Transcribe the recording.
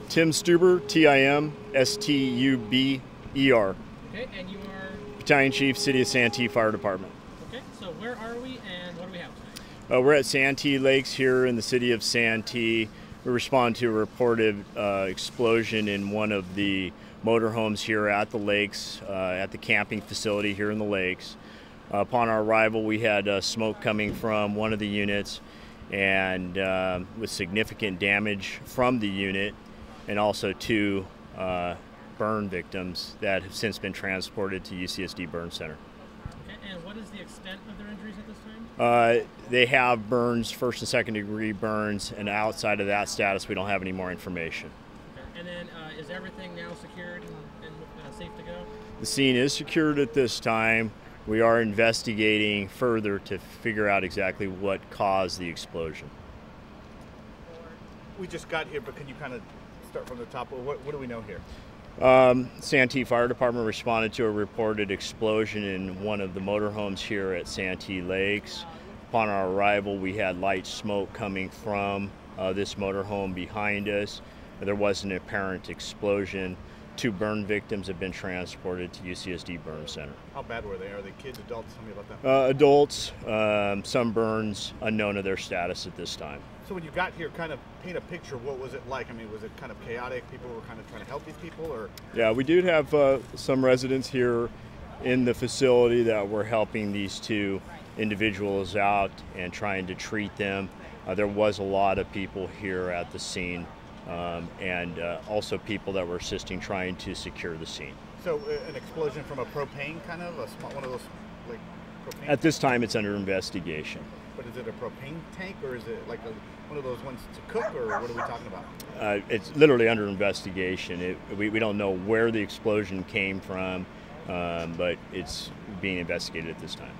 Tim Stuber, Timstuber. Okay, and you are? Battalion Chief, City of Santee Fire Department. Okay, so where are we and what do we have tonight? We're at Santee Lakes here in the city of Santee. We respond to a reported explosion in one of the motorhomes here at the lakes, at the camping facility here in the lakes. Upon our arrival, we had smoke coming from one of the units, and with significant damage from the unit, and also two burn victims that have since been transported to UCSD Burn Center. Okay, and what is the extent of their injuries at this time? They have burns, first and second degree burns, and outside of that status, we don't have any more information. Okay, and then is everything now secured and safe to go? The scene is secured at this time. We are investigating further to figure out exactly what caused the explosion. We just got here, but can you kind of start from the top? What do we know here? Santee Fire Department responded to a reported explosion in one of the motorhomes here at Santee Lakes. Upon our arrival, we had light smoke coming from this motorhome behind us. There was an apparent explosion. Two burn victims have been transported to UCSD Burn Center. How bad were they? Are they kids, adults? Tell me about that. Adults, some burns, unknown of their status at this time. So when you got here, kind of paint a picture. What was it like? I mean, was it kind of chaotic? People were kind of trying to help these people, or? Yeah, we do have some residents here in the facility that were helping these two individuals out and trying to treat them. There was a lot of people here at the scene, and also people that were assisting trying to secure the scene. So an explosion from a propane kind of, one of those like propane? At this time, it's under investigation. But is it a propane tank, or is it like one of those ones to cook, or what are we talking about? It's literally under investigation. We don't know where the explosion came from, but it's being investigated at this time.